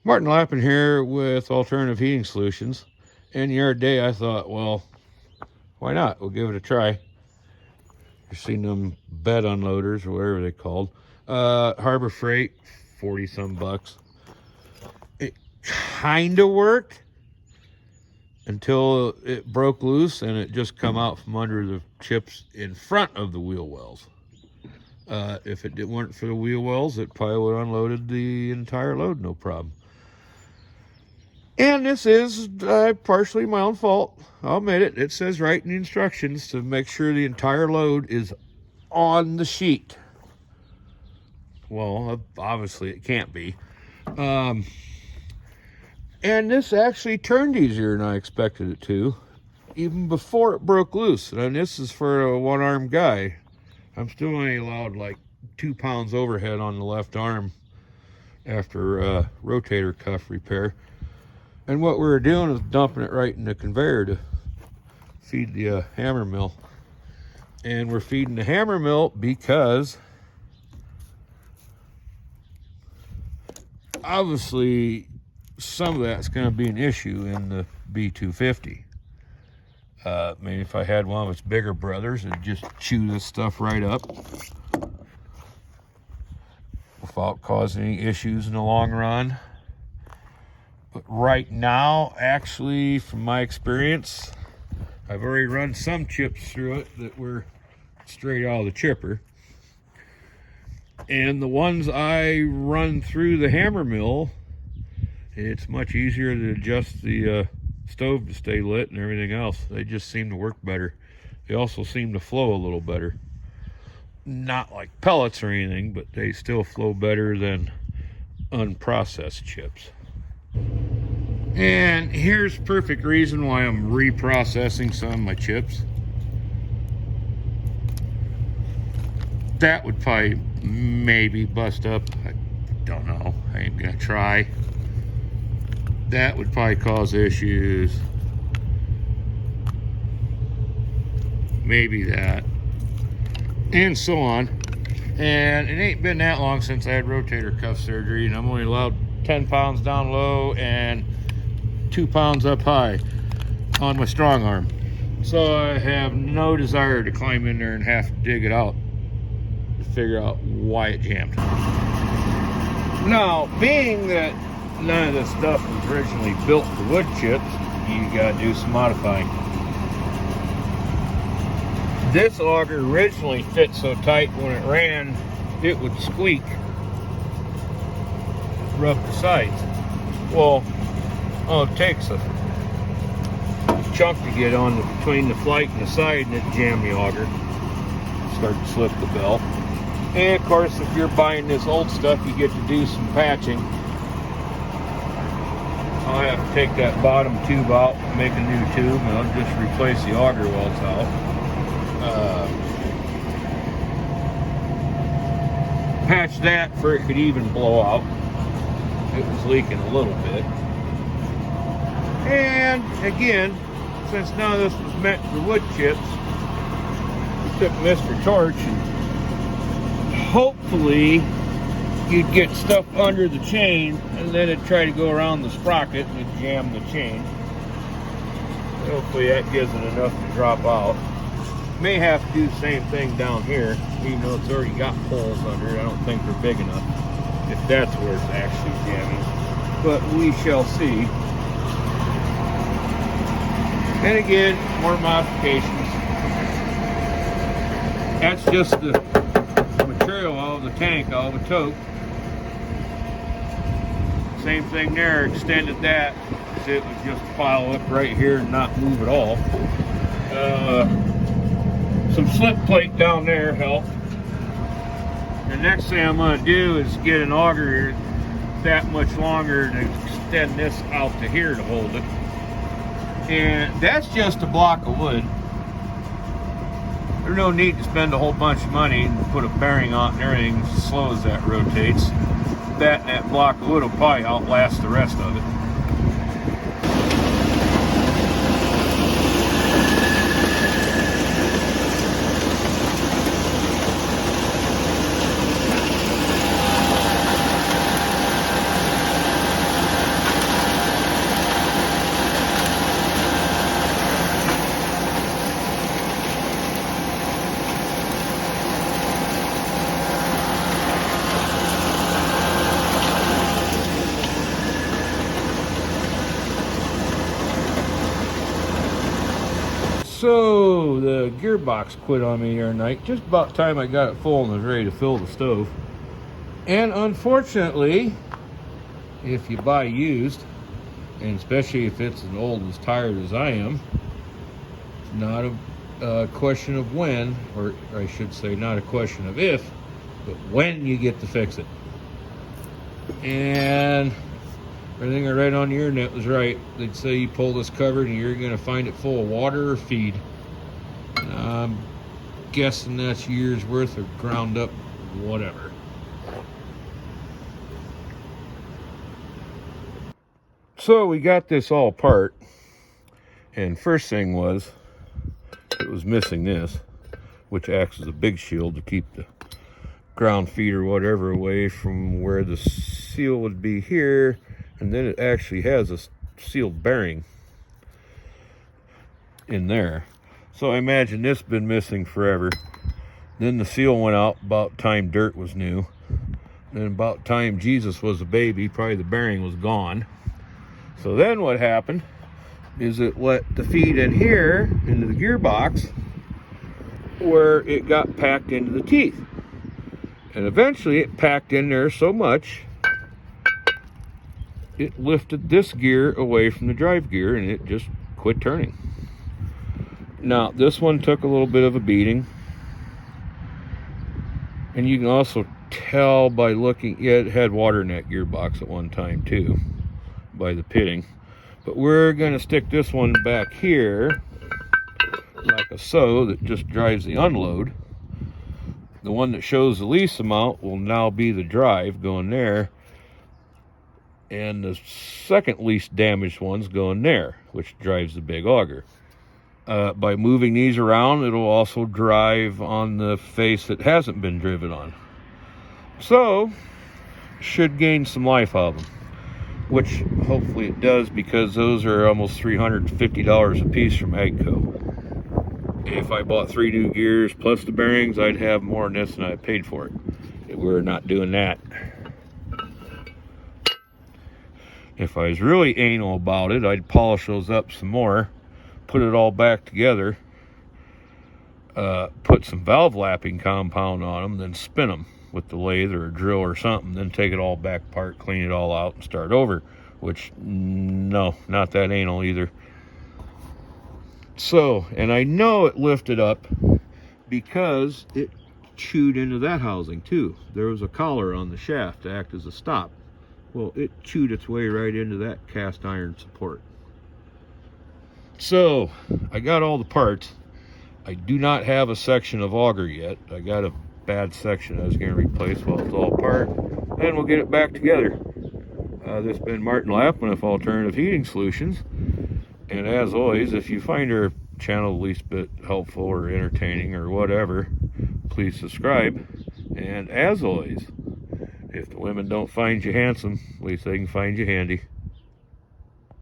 Martin Lappin here with Alternative Heating Solutions. And the other day I thought, well, why not? We'll give it a try. You've seen them bed unloaders or whatever they're called. Harbor Freight, 40 some bucks. It kind of worked until it broke loose and it just come out from under the chips in front of the wheel wells. If it weren't for the wheel wells, it probably would have unloaded the entire load, no problem. And this is partially my own fault. I'll admit it. It says right in the instructions to make sure the entire load is on the sheet. Well, obviously it can't be. And this actually turned easier than I expected it to, even before it broke loose. And this is for a one-armed guy. I'm still only allowed like 2 pounds overhead on the left arm after rotator cuff repair. And what we were doing is dumping it right in the conveyor to feed the hammer mill. And we're feeding the hammer mill because obviously some of that's going to be an issue in the B250. Maybe if I had one of its bigger brothers, it'd just chew this stuff right up without causing any issues in the long run. But right now, actually, from my experience, I've already run some chips through it that were straight out of the chipper. And the ones I run through the hammer mill, it's much easier to adjust the stove to stay lit and everything else. They just seem to work better. They also seem to flow a little better. Not like pellets or anything, but they still flow better than unprocessed chips. And here's perfect reason why I'm reprocessing some of my chips. That would probably maybe bust up. I don't know. I ain't gonna try. That would probably cause issues. Maybe that. And so on. And it ain't been that long since I had rotator cuff surgery, and I'm only allowed 10 pounds down low and 2 pounds up high on my strong arm. So I have no desire to climb in there and have to dig it out to figure out why it jammed. Now, being that none of this stuff was originally built for wood chips, you gotta do some modifying. This auger originally fit so tight when it ran, it would squeak, rub the sides. Well, all it takes a chunk to get on between the flight and the side, and it jam the auger, start to slip the bell. And of course, if you're buying this old stuff, you get to do some patching. I'll have to take that bottom tube out and make a new tube, and I'll just replace the auger welds out. Patch that for it could even blow out. It was leaking a little bit. And again, since none of this was meant for wood chips, we took Mr. Torch and hopefully you'd get stuff under the chain and then it'd try to go around the sprocket and it'd jam the chain. Hopefully that gives it enough to drop out. May have to do the same thing down here, even though it's already got holes under it. I don't think they're big enough, if that's where it's actually jamming. But we shall see. And again, more modifications. That's just the material out of the tank, out of the tote. Same thing there, extended that so it would just pile up right here and not move at all. Some slip plate down there helped. The next thing I'm going to do is get an auger that much longer to extend this out to here to hold it. And that's just a block of wood. There's no need to spend a whole bunch of money and put a bearing on it and everything as slow as that rotates. That and that block of wood will probably outlast the rest of it. So the gearbox quit on me the other night. Just about time I got it full and was ready to fill the stove. And unfortunately, if you buy used, and especially if it's as old as tired as I am, it's not a question of when, or I should say not a question of if, but when you get to fix it. And everything I read on the internet was right. They'd say you pull this cover and you're going to find it full of water or feed. And I'm guessing that's years worth of ground up whatever. So we got this all apart, and first thing was it was missing this, which acts as a big shield to keep the ground feed or whatever away from where the seal would be here. And then it actually has a sealed bearing in there. So I imagine this has been missing forever. Then the seal went out about time dirt was new. Then about time Jesus was a baby, probably the bearing was gone. So then what happened is it let the feed in here into the gearbox where it got packed into the teeth. And eventually it packed in there so much it lifted this gear away from the drive gear and it just quit turning. Now this one took a little bit of a beating, and you can also tell by looking, yeah, it had water in that gearbox at one time too, by the pitting. But we're going to stick this one back here like a so that just drives the unload. The one that shows the least amount will now be the drive going there, and the second least damaged one's going there, which drives the big auger. By moving these around, it'll also drive on the face that hasn't been driven on. So, should gain some life out of them, which hopefully it does, because those are almost $350 a piece from Agco. If I bought 3 new gears plus the bearings, I'd have more than this than I paid for it. We're not doing that. If I was really anal about it, I'd polish those up some more, put it all back together, put some valve lapping compound on them, then spin them with the lathe or a drill or something, then take it all back apart, clean it all out, and start over. Which, no, not that anal either. So, and I know it lifted up because it chewed into that housing too. There was a collar on the shaft to act as a stop. Well, it chewed its way right into that cast iron support. So, I got all the parts. I do not have a section of auger yet. I got a bad section I was going to replace while it's all apart. Then we'll get it back together. This has been Martin Lappin with Alternative Heating Solutions. And as always, if you find our channel the least bit helpful or entertaining or whatever, please subscribe. And as always, if the women don't find you handsome, at least they can find you handy.